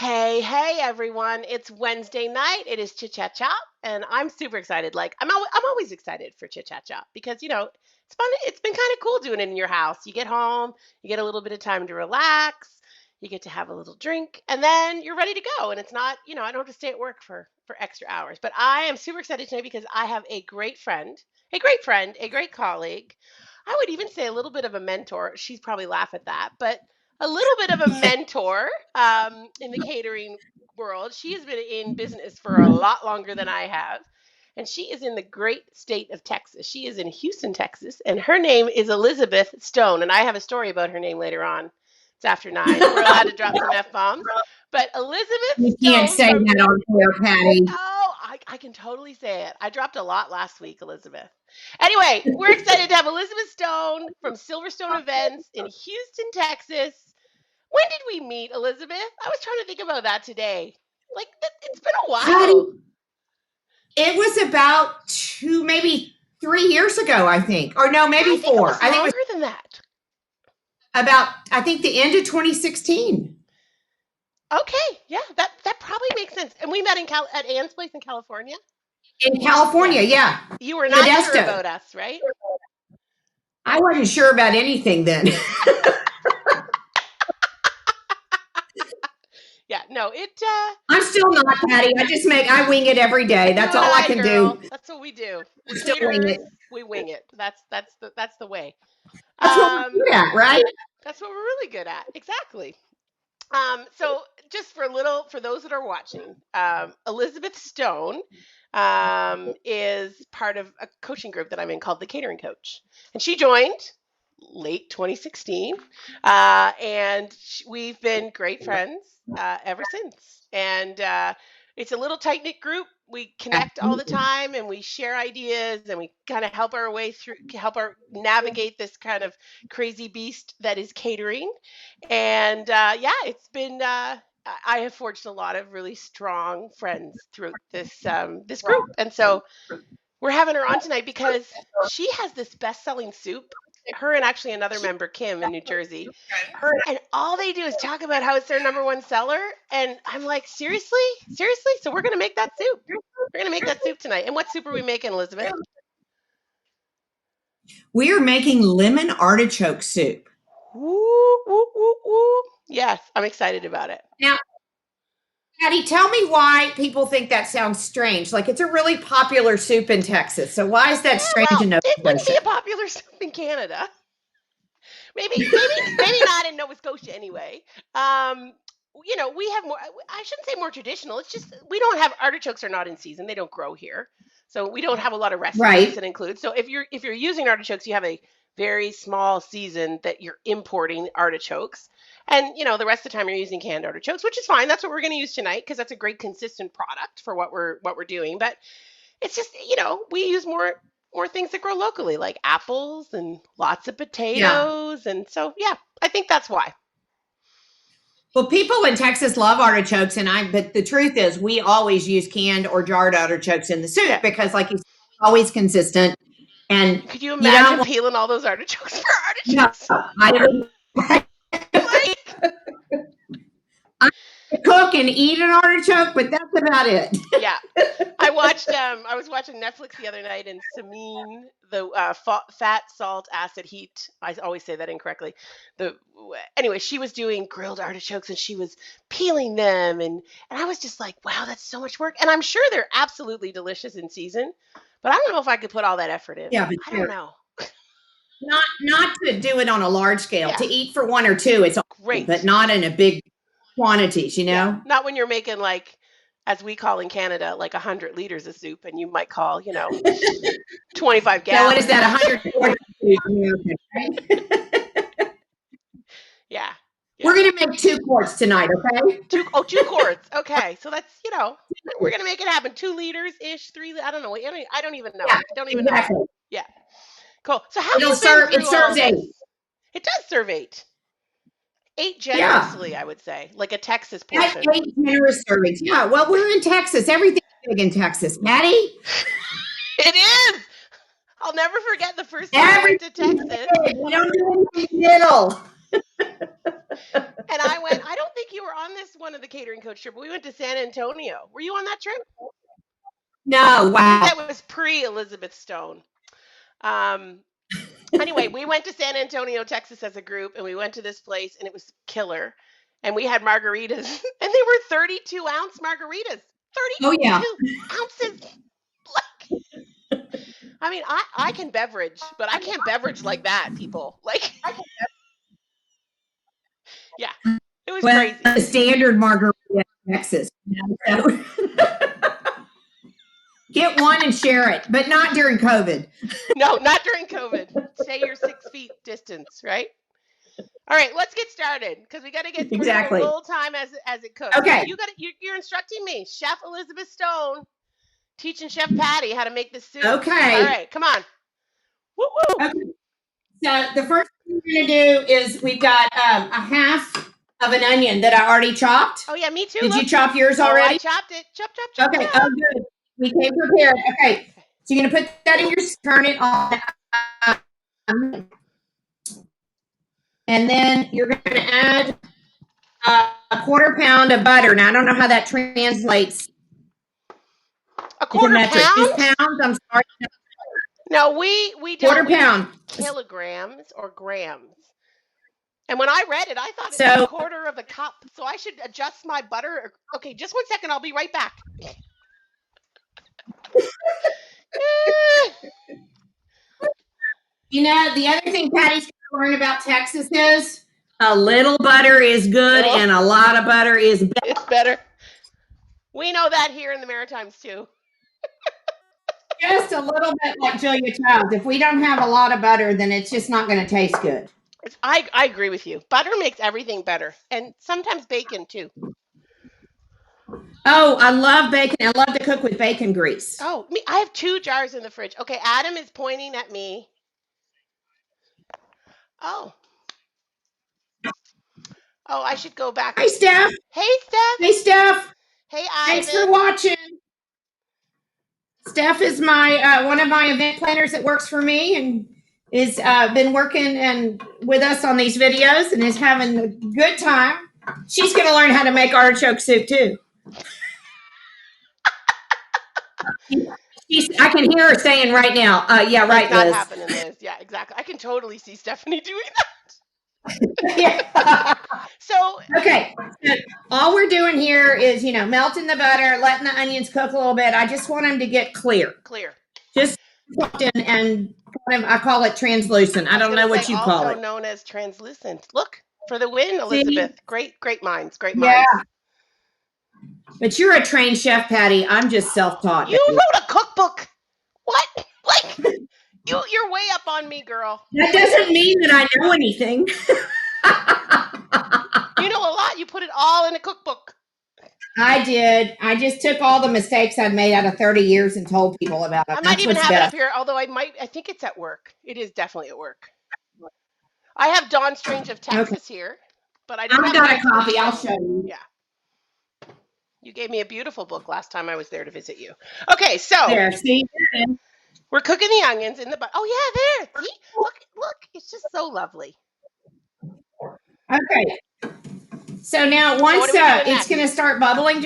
Hey, everyone. It's Wednesday night. It is Chit Chat Chop, and I'm super excited. I'm always excited for Chit Chat Chop because, it's fun. It's been kind of cool doing it in your house. You get home, you get a little bit of time to relax, you get to have a little drink, and then you're ready to go. And it's not, I don't have to stay at work for extra hours. But I am super excited tonight because I have a great colleague. I would even say a little bit of a mentor. She's probably laugh at that, but a little bit of a mentor in the catering world. She has been in business for a lot longer than I have. And she is in the great state of Texas. She is in Houston, Texas. And her name is Elizabeth Stone. And I have a story about her name later on. It's after 9. We're allowed to drop some F bombs. But Elizabeth You can't Stone say from. that on here, Patty. Oh, I can totally say it. I dropped a lot last week, Elizabeth. Anyway, we're excited to have Elizabeth Stone from Silverstone Events in Houston, Texas. When did we meet, Elizabeth? I was trying to think about that today. It's been a Patty, while. it was about maybe 3 years ago, I think. Or no, maybe I think it four. was I think it longer was than that. the end of 2016 Okay, yeah, that probably makes sense. And we met at Ann's place in California. in California. Yes. Yeah. You were not sure Modesto. about us, right? I wasn't sure about anything then. Yeah, no, I'm still not, Patty. I wing it every day. That's you and all I I, can girl. do. That's what we do. We're Still wing caterers. it. We wing it. That's the way. That's what we're Um, good at, right? that's what we're really good at. Exactly. So just for those that are watching, Elizabeth Stone is part of a coaching group that I'm in called the Catering Coach, and she joined late 2016, and we've been great friends ever since. And it's a little tight knit group. We connect all the Absolutely. time, and we share ideas, and we kind of help our navigate this kind of crazy beast that is catering. And yeah, it's been. I have forged a lot of really strong friends through this group, and so we're having her on tonight because she has this best-selling soup. Her and actually another member, Kim, in New Jersey, and all they do is talk about how it's their number one seller. And I'm like, seriously, seriously. So we're gonna make that soup. We're gonna make that soup tonight. And what soup are we making, Elizabeth? We are making lemon artichoke soup. Woo, woo, woo, woo. Yes, I'm excited about it. Now, Patty, tell me why people think that sounds strange. Like it's a really popular soup in Texas. So why is Yeah, that strange well, in Nova it wouldn't be Scotia? a popular soup in Canada. Maybe not in Nova Scotia anyway. Um, we have more. I shouldn't say more traditional. It's just we don't have artichokes are not in season. They don't grow here, so we don't have a lot of recipes Right. that include. So if you're using artichokes, you have a very small season that you're importing artichokes, and the rest of the time you're using canned artichokes, which is fine. That's what we're going to use tonight because that's a great consistent product for what we're doing. But it's just we use more things that grow locally, like apples and lots of Yeah. potatoes, and so yeah, I think that's why. Well, people in Texas love artichokes, but the truth is, we always use canned or jarred artichokes in the soup Yeah, because, like you said, it's always consistent, and could you you don't imagine want peeling all those artichokes for no. artichokes? I don't Like, I cook and eat an artichoke, but that's about it. yeah, I was watching Netflix the other night, and Samine, the fat, salt, acid, heat. I always say that incorrectly. The Anyway, she was doing grilled artichokes, and she was peeling them, and I was just like, wow, that's so much work. And I'm sure they're absolutely delicious in season, but I don't know if I could put all that effort in. Yeah, but I don't know. not to do it on a large scale. Yeah, To eat for one or two, it's awesome, but great. not in a big quantities. Yeah, not when you're making like, as we call in Canada, like 100 liters of soup, and you might call, 25 Yeah, what is that? gallons. 140 right? Yeah, We're yeah. gonna make 2 quarts tonight, okay? 2 quarts. Okay, so that's we're gonna make it happen. 2 liters ish, 3. I don't know. I don't even know. Yeah, I don't even know. exactly. Yeah, cool. So how have It'll you been serve. It through all serves this? 8. It does serve 8. 8 Yeah, generously, I would say, like a Texas that's portion. 8 generous servings. Yeah. Well, we're in Texas. Everything's big in Texas, Maddie. It is. I'll never forget the first time I went to Everything's Texas. big. We don't do anything little. And I went, I don't think you were on this one of the catering coach trip. We went to San Antonio. Were you on that trip? No, I think wow. that was pre-Elizabeth Stone. Um, anyway, we went to San Antonio, Texas as a group, and we went to this place, and it was killer. And we had margaritas, and they were 32-ounce margaritas. Oh yeah. 32 ounces. I mean, I can beverage, but I can't beverage like that, people. Like, yeah, it was Well, crazy. the standard margarita in Texas. So get one and share it, but not during COVID. No, not during COVID. Stay your 6 feet distance, right? All right, let's get started because we're gonna go a Exactly. little time as it cooks. So Okay. you're instructing me, Chef Elizabeth Stone, teaching Chef Patty how to make this soup. All Okay. right, come on. Woo woo. Okay. So the first thing we're going to do is we've got a half of an onion that I already chopped. Oh yeah, me too. Did Look. you chop yours Oh, I already? chopped it. Chop chop chop Okay. chop. Oh, good. We came prepared. Okay. So you're going to put that in your, turn it on. And then you're going to add a quarter pound of butter. Now, I don't know how that translates A into quarter metric. Just pound? pounds? I'm sorry. No, we Quarter don't. We use pound. kilograms or grams. And when I read it, I thought it said So, quarter of a cup. So I should adjust my butter. Okay, just 1 second. I'll be right back. you know, the other thing Patty's going to learn about Texas is a little butter is good Oh, and a lot of butter is better. it's better. We know that here in the Maritimes too. Just a little bit like Julia Childs. If we don't have a lot of butter, then it's just not going to taste good. I agree with you. Butter makes everything better, and sometimes bacon too. Oh, I love bacon. I love to cook with bacon grease. Oh, me, I have 2 jars in the fridge. Okay, Adam is pointing at me. Oh, oh, I should go back. Hi, Steph. Hey, Steph. Hey, Steph. Hey, Thanks for Ivan. watching. Steph is my one of my event planners that works for me and is been working and with us on these videos and is having a good time. She's going to learn how to make artichoke soup too. I can hear her saying right now, yeah, right, That's not Liz. happening, Liz. Yeah, exactly. I can totally see Stephanie doing Yeah. So, Okay. So all we're doing here is, melting the butter, letting the onions cook a little bit. I just want them to get clear. clear. Just and kind of, I call it translucent. I don't know what you call Also it. known as translucent. Look, for the win, See? Elizabeth. Great minds. Great Yeah. minds. But you're a trained chef, Patty. I'm just self-taught. You Baby. wrote a cookbook. What? Like, you're way up on me, girl. That doesn't mean that I know anything. You know a lot. You put it all in a cookbook. I did. I just took all the mistakes I'd made out of 30 years and told people about it. I might even have it up here, although I think it's at work. It is definitely at work. I have Dawn Strange of Texas here, but I don't have got a copy. I'll show you. Yeah. You gave me a beautiful book last time I was there to visit you. Okay, so there, see? we're cooking the onions in the butter. Oh yeah, there. See? Look, it's just so lovely. Okay. So now once it's going to start bubbling,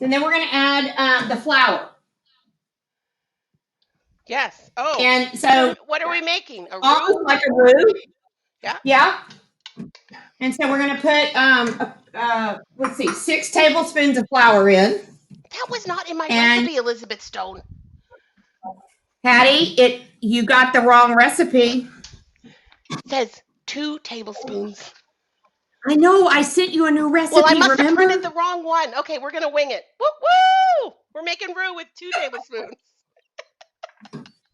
and then we're going to add the flour. Yes. Oh. And so what are we making? A roux? Like a roux. Yeah. Yeah. And so we're going to put, let's see, 6 tablespoons of flour in. That was not in my recipe, Elizabeth Stone. Patty, you got the wrong recipe. It says 2 tablespoons. I know. I sent you a new recipe. Well, I must have printed the wrong one. Okay, we're going to wing it. Woo woo! We're making roux with 2 tablespoons.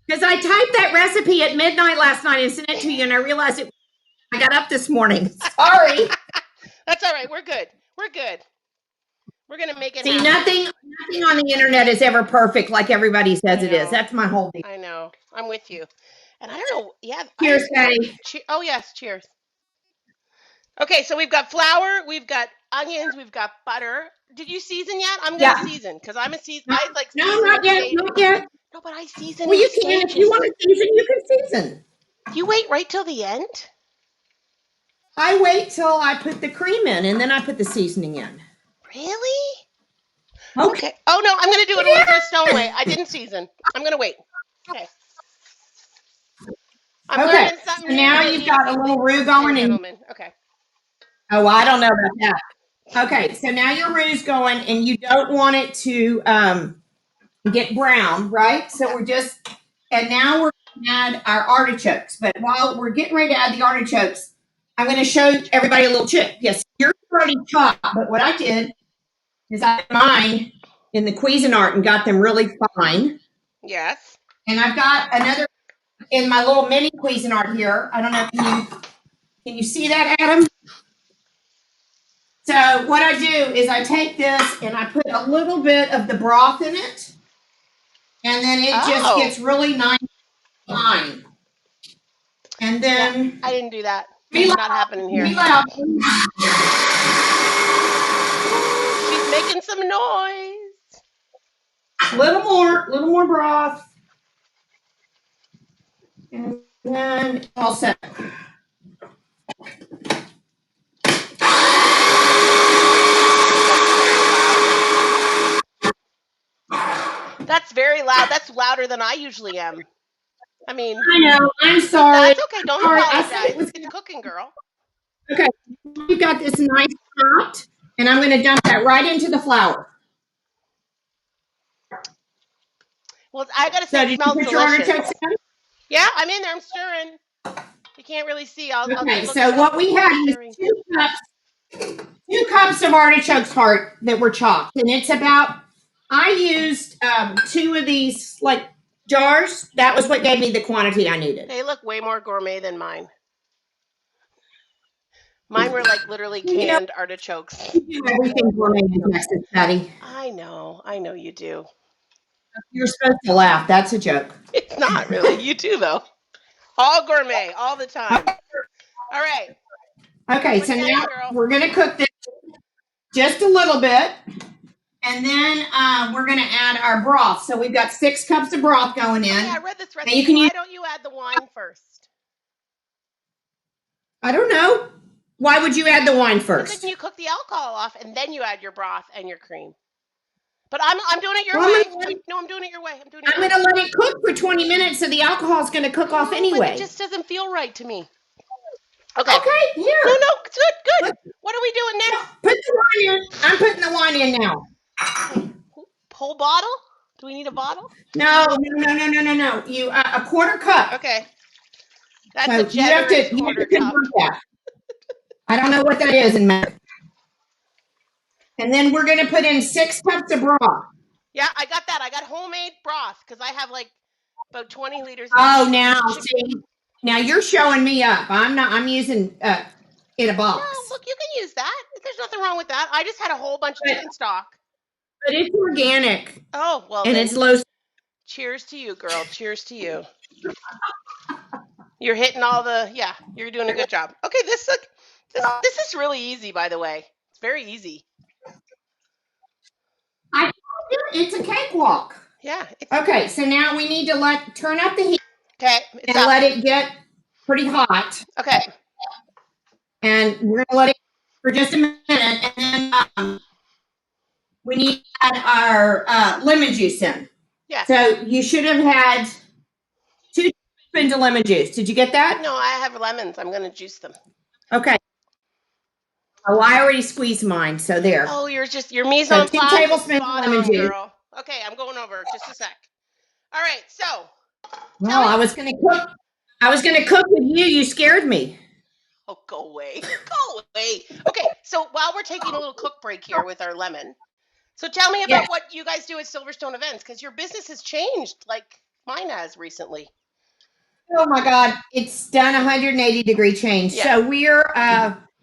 Because I typed that recipe at midnight last night and sent it to you, and I realized I got up this morning. Sorry. That's all right. We're good. We're going to make it See, happen. nothing on the internet is ever perfect like everybody says it is. That's my whole deal. I know. I'm with you. And I don't know. Yeah. Cheers, Patty. Oh, yes. Cheers. Okay, so we've got flour, we've got onions, we've got butter. Did you season yet? I'm going to season because I'm a season. I like No, not yet. Not yet. No, but I season. Well, you can. If you want to season, you can season. You wait right till the end? I wait till I put the cream in and then I put the seasoning in. Really? Okay. Okay. Oh no, I'm gonna do it Elizabeth Stone way. I didn't season. I'm gonna wait. Okay. I'm Okay. learning something So new, now you've got a little roux ladies and going, and gentlemen. Okay. I don't know about that. Okay, so now your roux going, and you don't want it to get brown, right? So and now we're going to add our artichokes. But while we're getting ready to add the artichokes, I'm going to show everybody a little trick. Yes, you're already chopped, but what I did is I put mine in the Cuisinart and got them really fine. Yes. And I've got another in my little mini Cuisinart here. I don't know if can you see that, Adam? So what I do is I take this and I put a little bit of the broth in it, and then it just Oh. gets really nice and fine. And Yeah, then I didn't do that. be That's loud, not happening be here. loud. Ooh, she's making some noise. Little more broth, and then all set. That's very loud. That's louder than I usually am. I mean, I know. I'm but sorry. that's okay. Don't Sorry, I said it apologize. was It's cooking, girl. okay. You've got this nice pot, and I'm going to dump that right into the flour. Well, I gotta say, So it did you smells put your delicious. artichokes in? Yeah, I'm in there. I'm stirring. You can't really see. I'll Okay. look So shut up what with we you had was stirring. 2 cups of artichokes heart that were chopped, and it's about. I used 2 of these like jars. That was what gave me the quantity I needed. They look way more gourmet than mine. Mine were like literally You know, canned artichokes. we do everything gourmet in Texas, Patty. I know you do. You're supposed to laugh. That's a joke. It's not really. You do though. All gourmet, all the time. All right. Okay, What so you now adding, girl? we're gonna cook this just a little bit, and then we're gonna add our broth. So we've got 6 cups of broth going in. Okay, I read this Now recipe. you can Why use. don't you add the wine first? I don't know. Why would you add the wine Because first? then you cook the alcohol off and then you add your broth and your cream. But I'm doing it your Well, way. No, I'm doing it your way. I'm doing it I'm your way. gonna let it cook for 20 minutes, so the alcohol is gonna cook off No, but it anyway. just doesn't feel right to me. Okay. Okay, No, here. no, it's good, good. Let's What are we doing next? put the wine in. I'm putting the wine in now. Okay. Whole bottle? Do we need a bottle? No. You a quarter cup. Okay. That's a So generous you have quarter to cup. convert that. I don't know what that is in math. And then we're gonna put in 6 cups of broth. Yeah, I got that. I got homemade broth because I have like about 20 liters of Oh, now chicken. see, now you're showing me up. I'm not. I'm using in a No, box, look, you can use that. There's nothing wrong with that. I just had a whole bunch of but, chicken stock. it's organic Oh, well and then, it's low. cheers to you, girl. Cheers to you. You're hitting all the, yeah, you're doing a good job. Okay, this is really easy, by the way. It's very easy. I told you it's a cakewalk. Yeah, it's Okay, so now we need to turn up the heat okay. It's and up. let it get pretty hot. Okay. And we're gonna let it for just a minute, and then we need to add our lemon juice in. Yes. So you should have had 2 tablespoons of lemon juice. Did you get that? No, I have lemons. I'm gonna juice them. Okay. Oh, I already squeezed mine, so there. Oh, your mise So en 2 place is tablespoons of spot lemon on, juice. girl. Okay, I'm going over just a sec. All right, so Well, I was gonna cook. I was gonna cook with you. You scared me. oh, go away, go away. Okay, so while we're taking a little cook break here with our lemon, so tell me Yes. about what you guys do at Silverstone Events because your business has changed like mine has recently. Oh my God, it's done 180-degree change. Yeah. So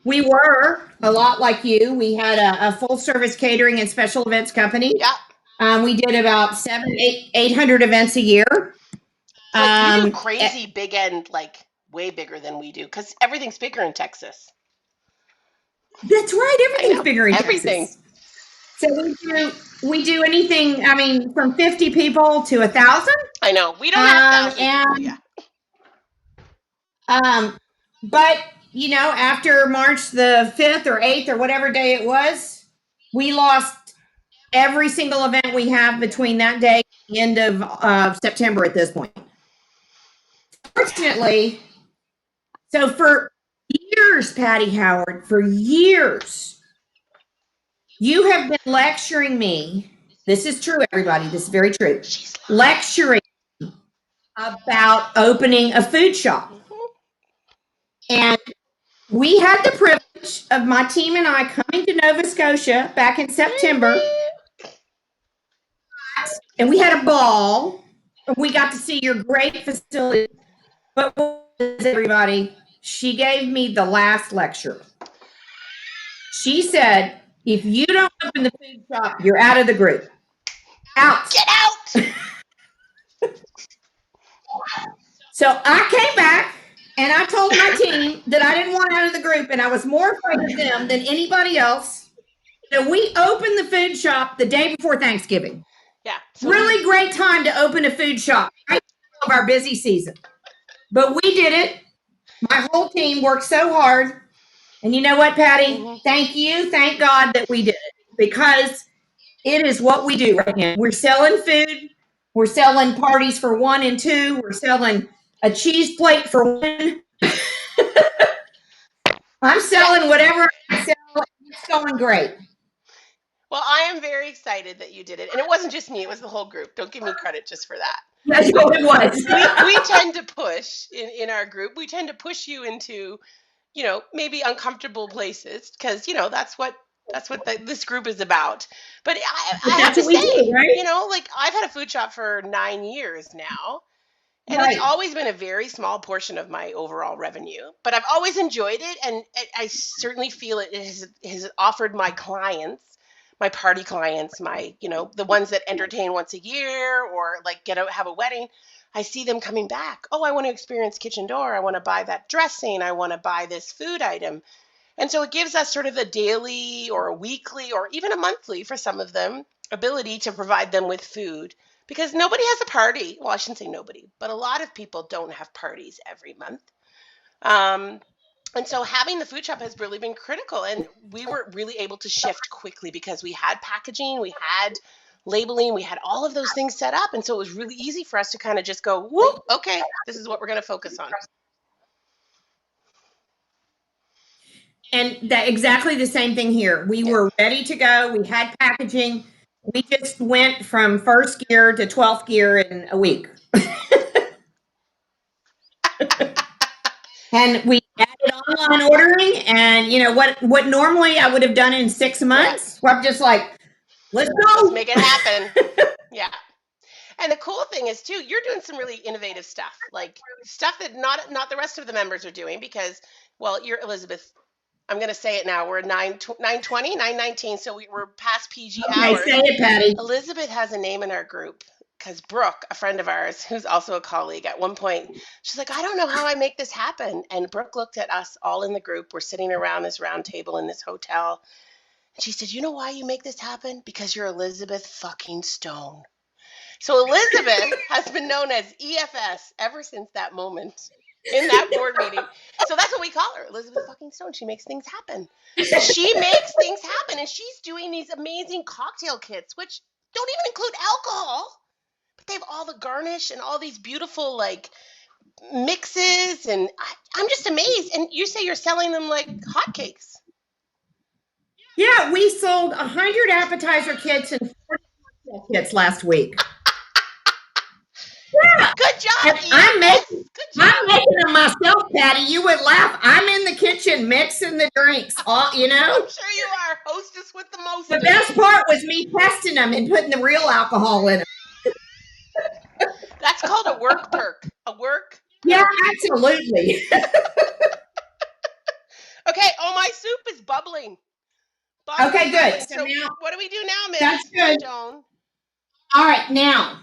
we were a lot like you. We had a full service catering and special events company. Yeah. We did about 800 events a year. So, like you do crazy big end, like way bigger than we do because everything's bigger in Texas. That's right. Everything's bigger in Everything. Texas. So we do anything. I mean, from 50 people to 1,000. I know we don't have 1,000 people. Yeah. But after March the 5th or 8th or whatever day it was, we lost every single event we have between that day and the end of September at this point. Fortunately, so for years, Patty Howard, for years, you have been lecturing me. This is true, everybody. This is very true. Lecturing about opening a food shop. And we had the privilege of my team and I coming to Nova Scotia back in September. And we had a ball. We got to see your great facility. But everybody, she gave me the last lecture. She said, if you don't open the food shop, you're out of the group. Out. Get out. So I came back and I told my team that I didn't want out of the group and I was more afraid of them than anybody else. So we opened the food shop the day before Thanksgiving. Yeah. So really great time to open a food shop. Right of our busy season. But we did it. My whole team worked so hard. And you know what, Patty? Mm-hmm. Thank you. Thank God that we did it because it is what we do right now. We're selling food. We're selling parties for 1 and 2. We're selling a cheese plate for 1. I'm selling whatever I sell. It's going great. Well, I am very excited that you did it. And it wasn't just me. It was the whole group. Don't give me credit just for that. That's what it was. we tend to push in our group. We tend to push you into, maybe uncomfortable places because, that's what this group is about. But I have to say, do, right? I've had a food shop for 9 years now. And It's always been a very small portion of my overall revenue, but I've always enjoyed it. And I certainly feel it has offered my clients, my party clients, my, the ones that entertain once a year or have a wedding. I see them coming back. Oh, I want to experience Kitchen Door. I want to buy that dressing. I want to buy this food item. And so it gives us sort of a daily or a weekly or even a monthly for some of them ability to provide them with food. Because nobody has a party. Well, I shouldn't say nobody, but a lot of people don't have parties every month. And so having the food shop has really been critical. And we were really able to shift quickly because we had packaging, we had labeling, we had all of those things set up. And so it was really easy for us to kind of just go, whoop, okay, this is what we're going to focus on. And exactly the same thing here. We were ready to go. We had packaging. We just went from first gear to 12th gear in a week. And we added online ordering. And what normally I would have done in 6 months, I'm just like, let's go. Let's make it happen. Yeah. And the cool thing is too, you're doing some really innovative stuff, like stuff that not the rest of the members are doing because, well, you're Elizabeth. I'm going to say it now. We're 9:20, 9:19, so we're past PG hours. Say it, Patty. Elizabeth has a name in our group because Brooke, a friend of ours, who's also a colleague, at one point, she's like, I don't know how I make this happen. And Brooke looked at us all in the group. We're sitting around this round table in this hotel. And she said, you know why you make this happen? Because you're Elizabeth fucking Stone. So Elizabeth has been known as EFS ever since that moment. In that board meeting. So that's what we call her, Elizabeth fucking Stone. She makes things happen. She makes things happen. And she's doing these amazing cocktail kits, which don't even include alcohol. But they have all the garnish and all these beautiful, mixes. And I'm just amazed. And you say you're selling them like hotcakes. Yeah, we sold 100 appetizer kits and 40 cocktail kits last week. Yeah. Good job. I'm making them myself, Patty. You would laugh. I'm in the kitchen mixing the drinks. I'm sure you are. Hostess with the most. The best part was me testing them and putting the real alcohol in them. That's called a work perk. A work. Yeah, absolutely. Okay. Oh, my soup is bubbling. Okay, good. So now, what do we do now, Miss? That's good. Joan? All right, now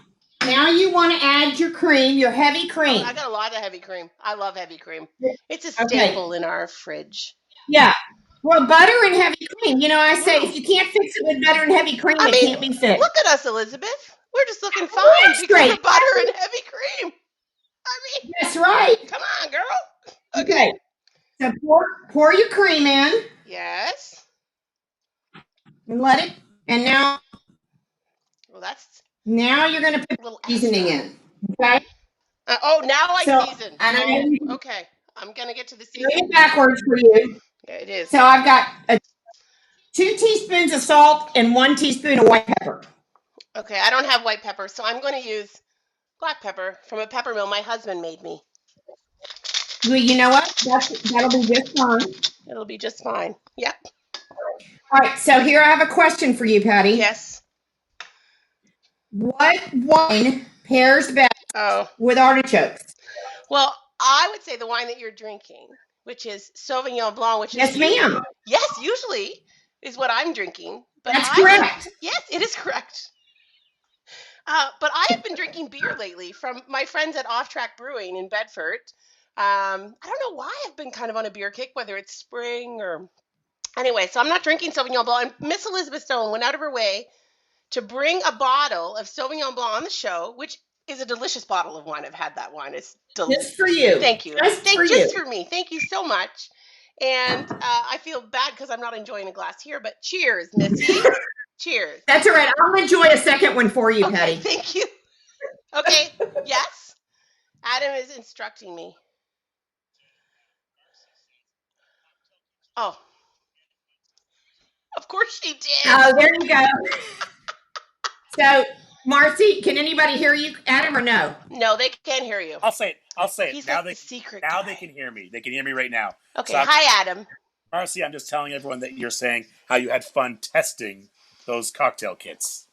you want to add your cream, your heavy cream. Oh, I got a lot of heavy cream. I love heavy cream. It's a staple in our fridge. Yeah. Well, butter and heavy cream. I say if you can't fix it with butter and heavy cream, it can't be fixed. Look at us, Elizabeth. We're just looking fine because of butter and heavy cream. That's right. Come on, girl. Okay. So pour your cream in Yes. and let it. And Well, that's now you're going to put a little seasoning extra. in. Okay. Oh, now I So season. and I Oh, am okay. I'm gonna get to the doing season. it backwards for you. Yeah, it is. So I've got 2 teaspoons of salt and 1 teaspoon of white pepper. Okay, I don't have white pepper, so I'm going to use black pepper from a pepper mill my husband made me. Well, you know what? That'll be just fine. It'll be just fine. Yep. All right. So here I have a question for you, Patty. Yes. What wine pairs best Oh, with artichokes? well, I would say the wine that you're drinking, which is Sauvignon Blanc, which is Yes, ma'am. yes, usually is what I'm drinking. But That's correct. yes, it is correct. But I have been drinking beer lately from my friends at Off Track Brewing in Bedford. I don't know why I've been kind of on a beer kick, whether it's spring or anyway. So I'm not drinking Sauvignon Blanc. And Miss Elizabeth Stone went out of her way to bring a bottle of Sauvignon Blanc on the show, which is a delicious bottle of wine. I've had that wine. It's Just for you. thank you, Just for you. just for me. Thank you so much. And I feel bad because I'm not enjoying a glass here, but cheers, Missy. Cheers. That's all right. I'll enjoy a second one for you, Okay, Patty. thank you. Okay, yes. Adam is instructing me. Oh, of course she did. Oh, there you go. So, Marcy, can anybody hear you, Adam, or no? No, they can't hear you. I'll say it. I'll say it. He's Now like they the secret now guy. they can hear me. They can hear me right now. Okay, So hi, Adam. Marcy, I'm just telling everyone that you're saying how you had fun testing those cocktail kits.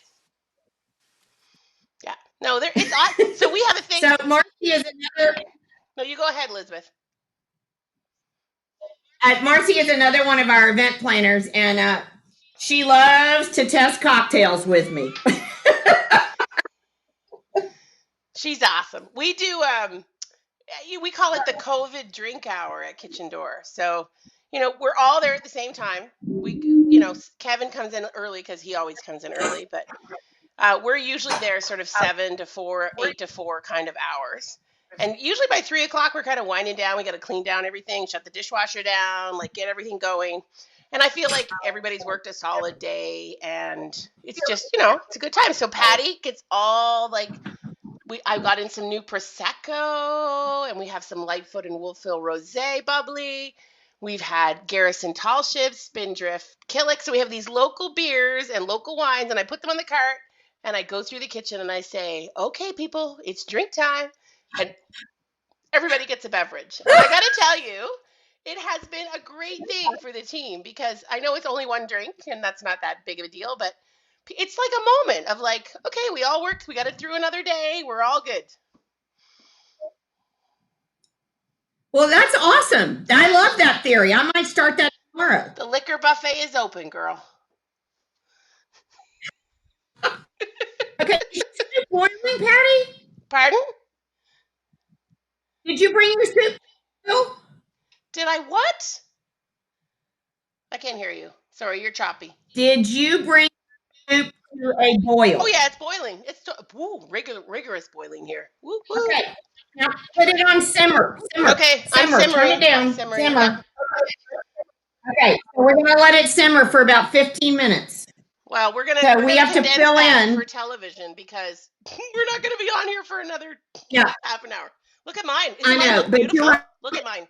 Yeah. No, there. It's odd. So we have a thing. So, Marcy is another. No, you go ahead, Elizabeth. Marcy is another one of our event planners, and she loves to test cocktails with me. She's awesome. We do. We call it the COVID drink hour at Kitchen Door. So, we're all there at the same time. Kevin comes in early because he always comes in early, but we're usually there sort of 7 to 4, 8 to 4 kind of hours. And usually by 3 o'clock, we're kind of winding down. We got to clean down everything, shut the dishwasher down, like get everything going. And I feel like everybody's worked a solid day and it's just, it's a good time. So Patty gets all like, I got in some new Prosecco and we have some Lightfoot and Wolfville Rosé bubbly. We've had Garrison Tall Ships, Spindrift, Killick. So we have these local beers and local wines and I put them on the cart and I go through the kitchen and I say, okay, people, it's drink time. And everybody gets a beverage. And I got to tell you, it has been a great thing for the team because I know it's only one drink and that's not that big of a deal, but it's like a moment of like, okay, we all worked, we got it through another day, we're all good. Well, that's awesome. I love that theory. I might start that tomorrow. The liquor buffet is open, girl. Okay. Boiling, Patty? Pardon? Did you bring your soup? No? Did I what? I can't hear you. Sorry, you're choppy. Did you bring soup to a boil? Oh yeah, it's boiling. It's rigorous boiling here. Woo, woo. Okay. Now put it on simmer. Okay, I'm simmering. Turn it down. Simmering. Simmer. Okay. So we're gonna let it simmer for about 15 minutes. Well, we're So we have to fill in for television because we're not going to be on here for another half an hour. Look at mine. I know, but you're right. Look at mine.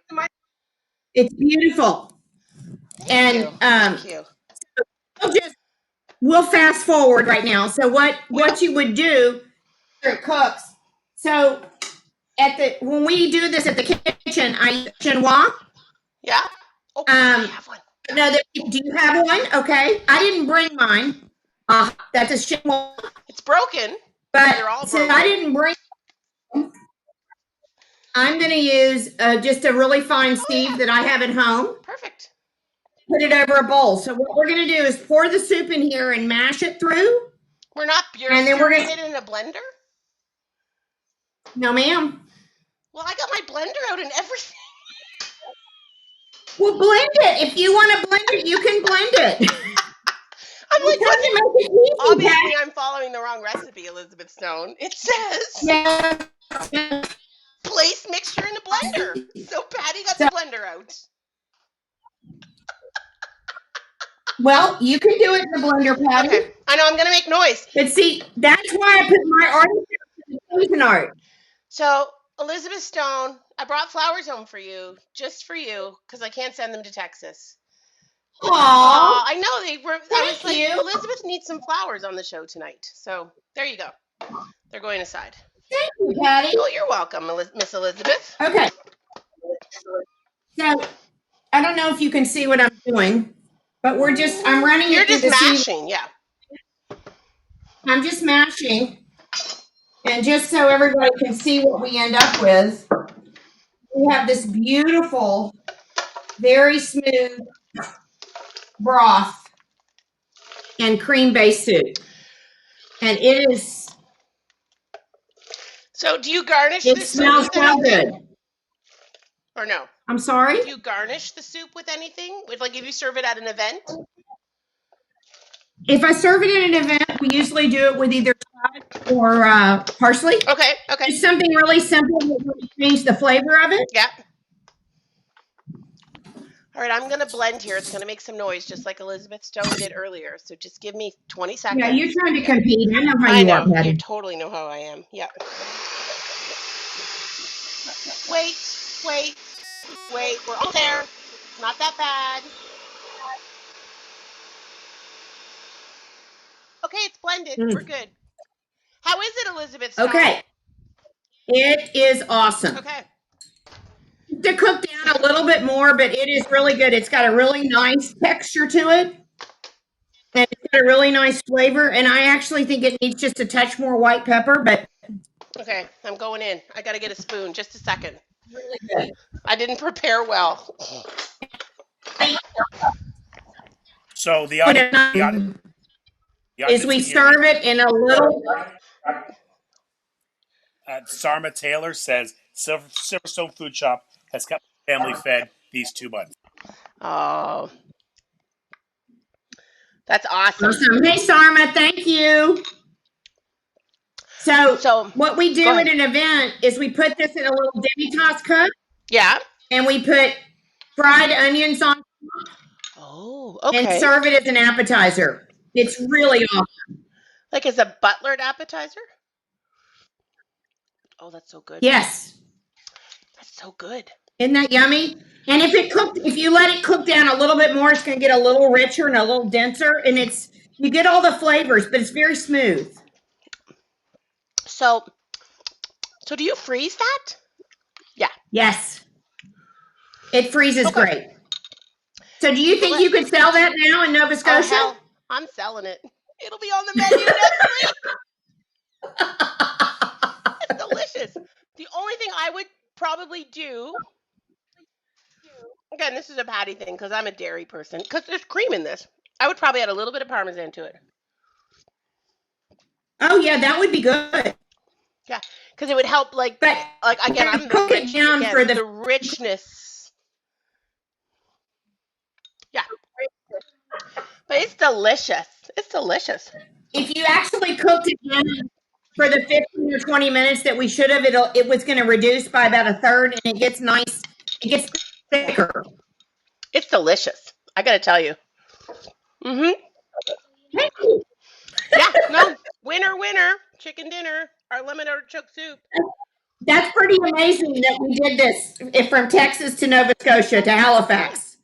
It's beautiful. Thank you. We'll fast forward right now. So what you would do after it cooks. So when we do this at the kitchen, I use chinois. Yeah. Oh, I have one. No, do you have one? Okay. I didn't bring mine. That's a chinois. It's broken. But they're all broken. I didn't bring. I'm going to use just a really fine sieve that I have at home. Perfect. Put it over a bowl. So what we're going to do is pour the soup in here and mash it through. We're not and then we're going to it in a blender? No, ma'am. Well, I got my blender out and everything. Well, blend it. If you want to blend it, you can blend it. I'm like, obviously, I'm following the wrong recipe, Elizabeth Stone. It says place mixture in a blender. So Patty got the blender out. Well, you can do it in the blender, Patty. Okay. I know I'm going to make noise. But see, that's why I put my artichoke in the frozen art. So, Elizabeth Stone, I brought flowers home for you, just for you, because I can't send them to Texas. Aww, I know they were. I was thank like, you. Elizabeth needs some flowers on the show tonight. So there you go. They're going aside. Thank you, Patty. Oh, you're welcome, Miss Elizabeth. Okay. So I don't know if you can see what I'm doing, but I'm running You're it through just the sieve. mashing, yeah. I'm just mashing. And just so everybody can see what we end up with, we have this beautiful, very smooth broth and cream-based soup. And So do you garnish it this soup smells with so anything? good. Or no? I'm sorry? Do you garnish the soup with anything? With like if you serve it at an event? If I serve it in an event, we usually do it with either chives or parsley. Okay, okay. Just something really simple that will change the flavor of it. Yeah. All right, I'm going to blend here. It's going to make some noise just like Elizabeth Stone did earlier. So just give me 20 seconds. Yeah, you're trying to compete. I know how I you know. are, Patty. You totally know how I am. Yeah. Wait. We're all there. Not that bad. Okay, it's blended. We're good. How is it, Elizabeth Stone? Okay. It is awesome. Okay. To cook down a little bit more, but it is really good. It's got a really nice texture to it. And it's got a really nice flavor. And I actually think it needs just a touch more white pepper, but Okay, I'm going in. I got to get a spoon. Just a second. really good. I didn't prepare well. So the Put audience, it the on audience, the is audience we can hear serve it in a little. Sarma Taylor says Silverstone Food Shop has kept my family fed these 2 months. Oh, that's awesome. Awesome. Hey, Sarma, thank you. So what we do go at ahead. an event is we put this in a little demi-tasse cup Yeah. and we put fried onions on Oh, and okay. serve it as an appetizer. It's really awesome. Like as a butlered appetizer? Oh, that's so good. Yes. That's so good. Isn't that yummy? And if you let it cook down a little bit more, it's going to get a little richer and a little denser. And you get all the flavors, but it's very smooth. So do you freeze that? Yeah. Yes. It freezes great. So do you think you could sell that now in Nova Scotia? Oh, hell. I'm selling it. It'll be on the menu next week. It's delicious. The only thing I would probably do, again, this is a Patty thing because I'm a dairy person, because there's cream in this. I would probably add a little bit of Parmesan to it. Oh, yeah, that would be good. Yeah, because it would help, like again, I'm cook it down for the richness. Yeah. But it's delicious. It's delicious. If you actually cooked it down for the 15 or 20 minutes that we should have, it was going to reduce by about a third, and it gets nice. It gets thicker. It's delicious. I got to tell you. Yeah, no. Winner. Chicken dinner. Our lemon artichoke soup. That's pretty amazing that we did this from Texas to Nova Scotia to Halifax.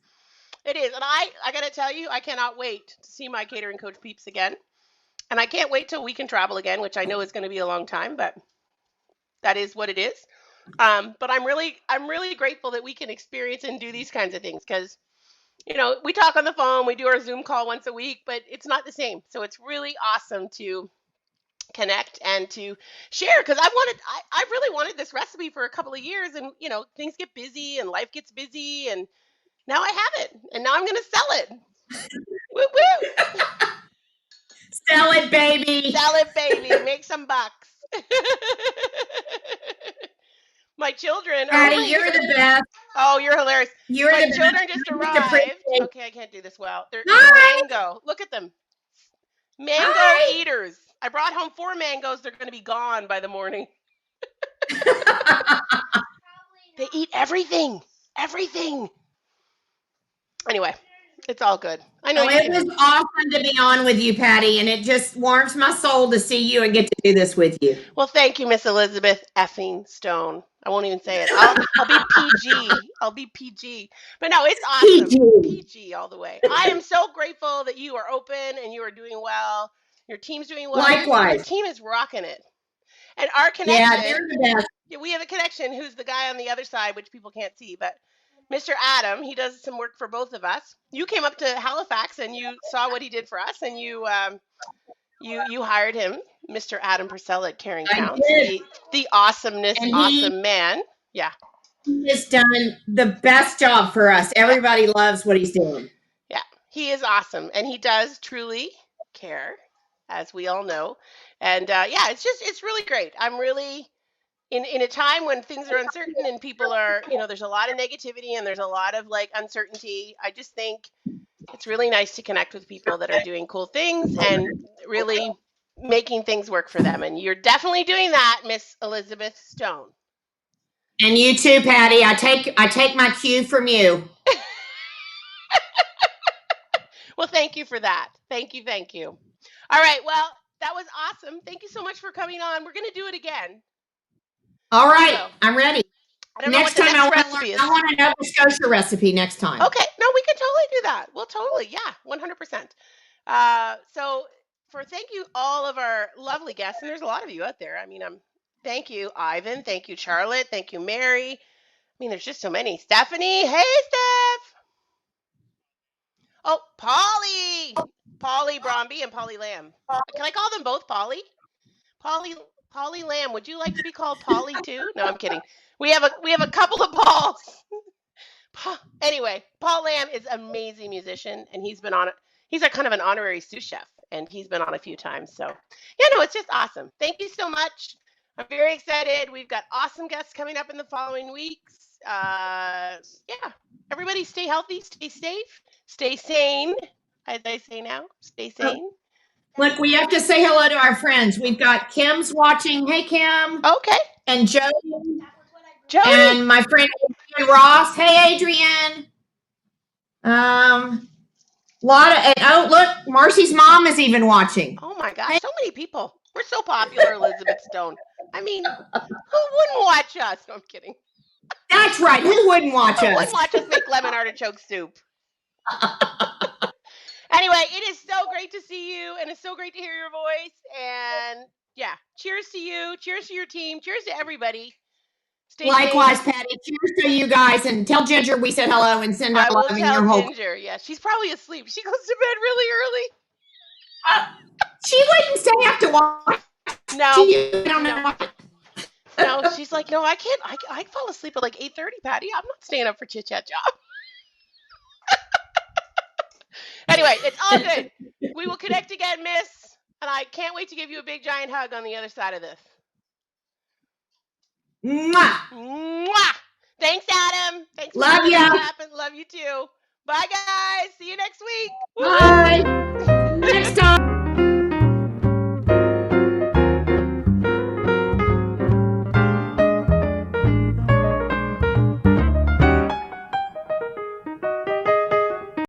It is. And I got to tell you, I cannot wait to see my catering coach peeps again. And I can't wait till we can travel again, which I know is going to be a long time, but that is what it is. But I'm really grateful that we can experience and do these kinds of things because, we talk on the phone, we do our Zoom call once a week, but it's not the same. So it's really awesome to connect and to share because I really wanted this recipe for a couple of years, and things get busy and life gets busy, and now I have it, and now I'm going to sell it. Woo woo! Sell it, baby. Sell it, baby. Make some bucks. My children. Patty, you're the best. Oh, you're hilarious. My children just arrived. Okay, I can't do this well. They're eating mango. Look at them. Mango eaters. I brought home 4 mangoes. They're going to be gone by the morning. They eat everything. Everything. Anyway, It's all good. I know Oh, you it can. was awesome to be on with you, Patty, and it just warms my soul to see you and get to do this with you. Well, thank you, Miss Elizabeth effing Stone. I won't even say it. I'll be PG. I'll be PG. But no, it's awesome. PG. PG all the way. I am so grateful that you are open and you are doing well. Your team's doing well. Your Likewise. team is rocking it. And our Yeah, they're connection, the best. we have a connection who's the guy on the other side, which people can't see, but Mr. Adam, he does some work for both of us. You came up to Halifax and you saw what he did for us, and you hired him, Mr. Adam Purcell at Caring I Counts, did. the awesomeness, And awesome man. Yeah, he has done the best job for us. yeah, Everybody loves what he's doing. yeah. He is awesome, and he does truly care, as we all know. And yeah, it's really great. I'm really in a time when things are uncertain and people are, there's a lot of negativity and there's a lot of like uncertainty. I just think it's really nice to connect with people that are doing cool things and really making things work for them. And you're definitely doing that, Miss Elizabeth Stone. And you too, Patty. I take my cue from you. Well, thank you for that. Thank you. Thank you. All right. Well, that was awesome. Thank you so much for coming on. We're going to do it again. All We right, will. I'm ready. I don't know what Next the time next recipe is. I want a Nova Scotia recipe next time. Okay. No, we can totally do that. We'll totally. Yeah. 100%. So thank you all of our lovely guests, and there's a lot of you out there. I mean, thank you, Ivan. Thank you, Charlotte. Thank you, Mary. I mean, there's just so many. Stephanie. Hey, Steph. Oh, Polly Bromby and Polly Lamb. Can I call them both Polly? Polly Lamb. Would you like to be called Polly too? No, I'm kidding. We have a couple of Pauls. Anyway, Paul Lamb is an amazing musician, and he's been on it. He's a kind of an honorary sous chef, and he's been on a few times. So, yeah, no, it's just awesome. Thank you so much. I'm very excited. We've got awesome guests coming up in the following weeks. Yeah, everybody stay healthy, stay safe, stay sane. As I say now, stay sane. Look, we have to say hello to our friends. We've got Kim's watching. Hey, Kim. Okay, And Joe. Jody. And my friend Adrian Ross. Hey, Adrian. Look, Marcy's mom is even watching. Oh my gosh, so many people. We're so popular, Elizabeth Stone. I mean, who wouldn't watch us? No, I'm kidding. That's right. Who wouldn't watch Who us? wouldn't watch us make lemon artichoke soup? Anyway, it is so great to see you, and it's so great to hear your voice. And yeah, cheers to you. Cheers to your team. Cheers to everybody. Stay Likewise, safe. Patty. Cheers to you guys, and tell Ginger we said hello and send her I love will and tell your whole. Ginger. Yeah, she's probably asleep. She goes to bed really early. She wouldn't stay up to watch. No, You don't know. no, she's like, no, I can't. I fall asleep at like 8:30, Patty. I'm not staying up for chit chat job. Anyway, it's all good. We will connect again, miss. And I can't wait to give you a big giant hug on the other side of this. Mwah. Mwah! Thanks, Adam. Thanks for Love making ya. that happen. Love you too. Bye, guys. See you next week. Woo-hoo. Bye.